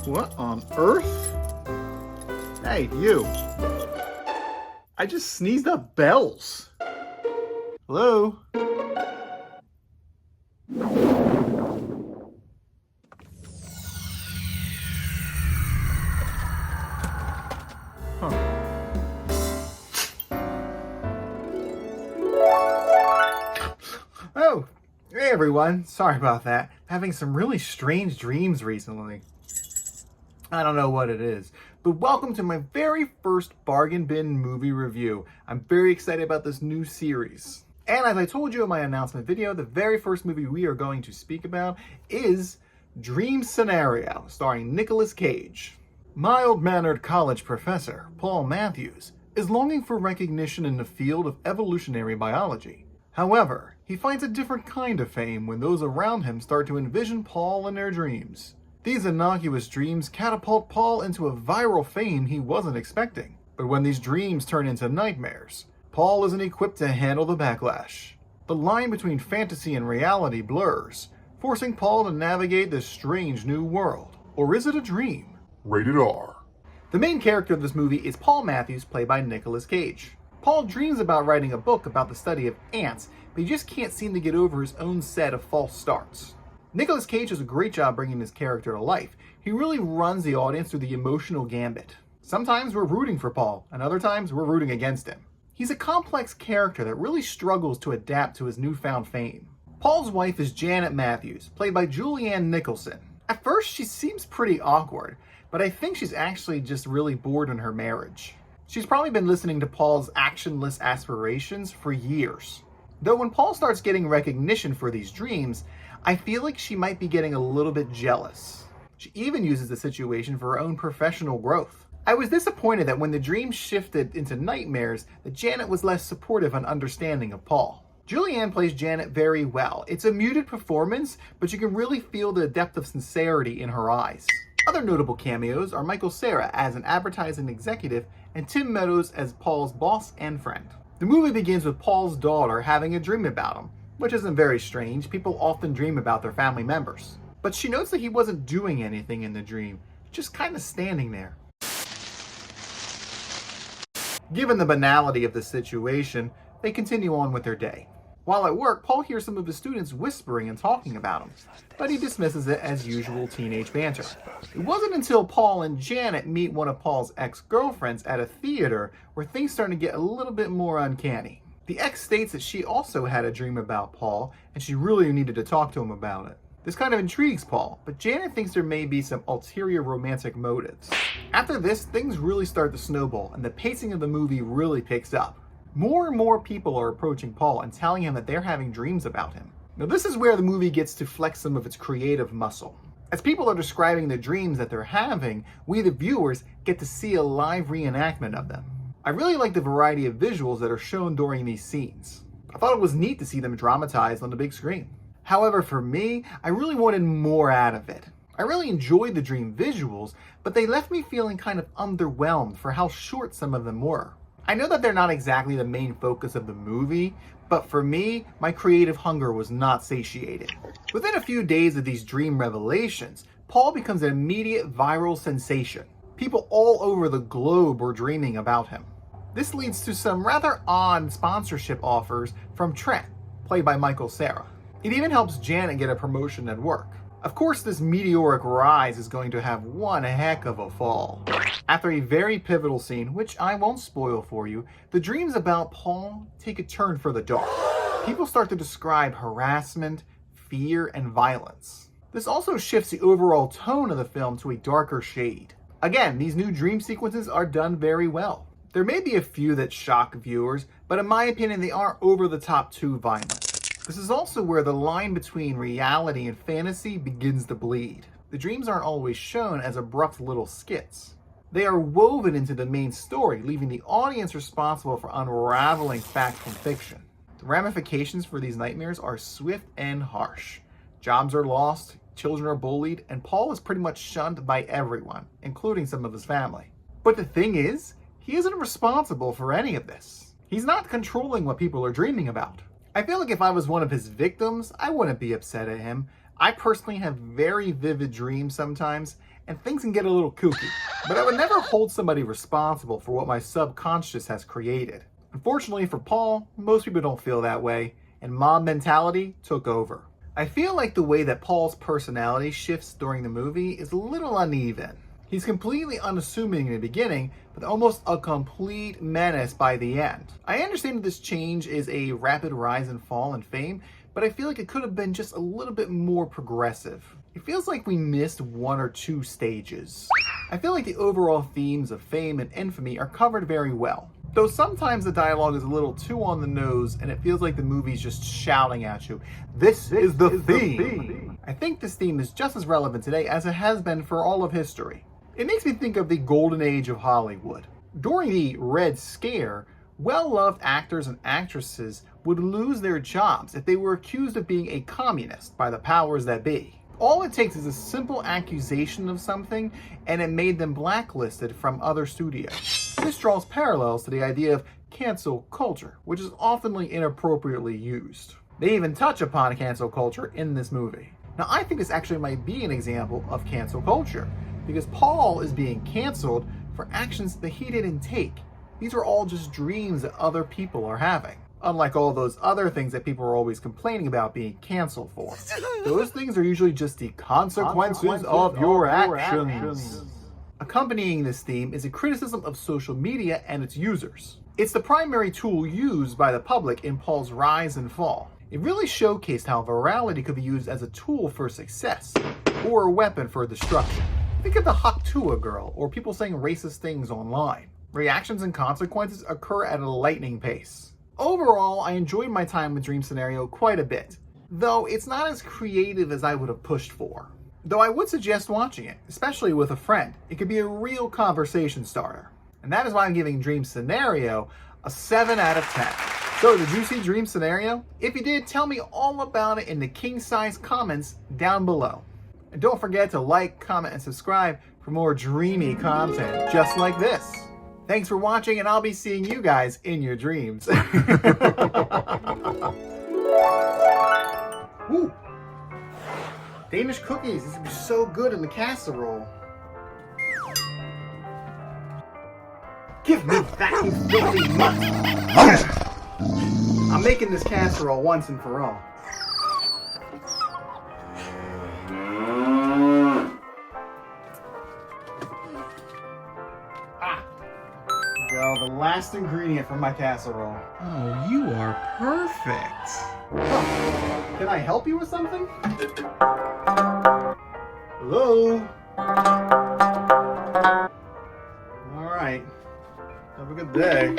What on earth? Hey, you. I just sneezed up bells. Hello? Huh. Oh, hey everyone. Sorry about that. Having some really strange dreams recently. I don't know what it is, but welcome to my very first Bargain Bin movie review. I'm very excited about this new series. And as I told you in my announcement video, the very first movie we are going to speak about is Dream Scenario, starring Nicolas Cage. Mild-mannered college professor Paul Matthews is longing for recognition in the field of evolutionary biology. However, he finds a different kind of fame when those around him start to envision Paul in their dreams. These innocuous dreams catapult Paul into a viral fame he wasn't expecting. But when these dreams turn into nightmares, Paul isn't equipped to handle the backlash. The line between fantasy and reality blurs, forcing Paul to navigate this strange new world. Or is it a dream? Rated R. The main character of this movie is Paul Matthews, played by Nicolas Cage. Paul dreams about writing a book about the study of ants, but he just can't seem to get over his own set of false starts. Nicolas Cage does a great job bringing his character to life. He really runs the audience through the emotional gambit. Sometimes we're rooting for Paul, and other times we're rooting against him. He's a complex character that really struggles to adapt to his newfound fame. Paul's wife is Janet Matthews, played by Julianne Nicholson. At first, she seems pretty awkward, but I think she's actually just really bored in her marriage. She's probably been listening to Paul's actionless aspirations for years. Though when Paul starts getting recognition for these dreams, I feel like she might be getting a little bit jealous. She even uses the situation for her own professional growth. I was disappointed that when the dreams shifted into nightmares, that Janet was less supportive and understanding of Paul. Julianne plays Janet very well. It's a muted performance, but you can really feel the depth of sincerity in her eyes. Other notable cameos are Michael Cera as an advertising executive and Tim Meadows as Paul's boss and friend. The movie begins with Paul's daughter having a dream about him, which isn't very strange. People often dream about their family members. But she notes that he wasn't doing anything in the dream, just kind of standing there. Given the banality of the situation, they continue on with their day. While at work, Paul hears some of his students whispering and talking about him, but he dismisses it as usual teenage banter. It wasn't until Paul and Janet meet one of Paul's ex-girlfriends at a theater where things start to get a little bit more uncanny. The ex states that she also had a dream about Paul, and she really needed to talk to him about it. This kind of intrigues Paul, but Janet thinks there may be some ulterior romantic motives. After this, things really start to snowball, and the pacing of the movie really picks up. More and more people are approaching Paul and telling him that they're having dreams about him. Now this is where the movie gets to flex some of its creative muscle. As people are describing the dreams that they're having, we the viewers get to see a live reenactment of them. I really like the variety of visuals that are shown during these scenes. I thought it was neat to see them dramatized on the big screen. However, for me, I really wanted more out of it. I really enjoyed the dream visuals, but they left me feeling kind of underwhelmed for how short some of them were. I know that they're not exactly the main focus of the movie, but for me, my creative hunger was not satiated. Within a few days of these dream revelations, Paul becomes an immediate viral sensation. People all over the globe were dreaming about him. This leads to some rather odd sponsorship offers from Trent, played by Michael Cera. It even helps Janet get a promotion at work. Of course, this meteoric rise is going to have one heck of a fall. After a very pivotal scene, which I won't spoil for you, the dreams about Paul take a turn for the dark. People start to describe harassment, fear, and violence. This also shifts the overall tone of the film to a darker shade. Again, these new dream sequences are done very well. There may be a few that shock viewers, but in my opinion, they aren't over the top too violent. This is also where the line between reality and fantasy begins to bleed. The dreams aren't always shown as abrupt little skits. They are woven into the main story, leaving the audience responsible for unraveling fact from fiction. The ramifications for these nightmares are swift and harsh. Jobs are lost, children are bullied, and Paul is pretty much shunned by everyone, including some of his family. But the thing is, he isn't responsible for any of this. He's not controlling what people are dreaming about. I feel like if I was one of his victims, I wouldn't be upset at him. I personally have very vivid dreams sometimes, and things can get a little kooky. But I would never hold somebody responsible for what my subconscious has created. Unfortunately for Paul, most people don't feel that way, and mob mentality took over. I feel like the way that Paul's personality shifts during the movie is a little uneven. He's completely unassuming in the beginning, but almost a complete menace by the end. I understand that this change is a rapid rise and fall in fame, but I feel like it could have been just a little bit more progressive. It feels like we missed 1 or 2 stages. I feel like the overall themes of fame and infamy are covered very well, though sometimes the dialogue is a little too on the nose and it feels like the movie's just shouting at you, "This is the theme!" I think this theme is just as relevant today as it has been for all of history. It makes me think of the golden age of Hollywood. During the Red Scare, well-loved actors and actresses would lose their jobs if they were accused of being a communist by the powers that be. All it takes is a simple accusation of something, and it made them blacklisted from other studios. This draws parallels to the idea of cancel culture, which is often inappropriately used. They even touch upon cancel culture in this movie. Now, I think this actually might be an example of cancel culture, because Paul is being canceled for actions that he didn't take. These are all just dreams that other people are having. Unlike all those other things that people are always complaining about being canceled for. Those things are usually just the consequences of your actions. Accompanying this theme is a criticism of social media and its users. It's the primary tool used by the public in Paul's rise and fall. It really showcased how virality could be used as a tool for success, or a weapon for destruction. Think of the Haktua girl, or people saying racist things online. Reactions and consequences occur at a lightning pace. Overall, I enjoyed my time with Dream Scenario quite a bit, though it's not as creative as I would have pushed for. Though I would suggest watching it, especially with a friend. It could be a real conversation starter. And that is why I'm giving Dream Scenario a 7 out of 10. So, did you see Dream Scenario? If you did, tell me all about it in the king-size comments down below. And don't forget to like, comment, and subscribe for more dreamy content just like this. Thanks for watching, and I'll be seeing you guys in your dreams. Ooh. Danish cookies. These would be so good in the casserole. Give me that, you filthy mutt! I'm making this casserole once and for all. The last ingredient for my casserole. Oh, you are perfect. Oh, can I help you with something? Hello? All right. Have a good day.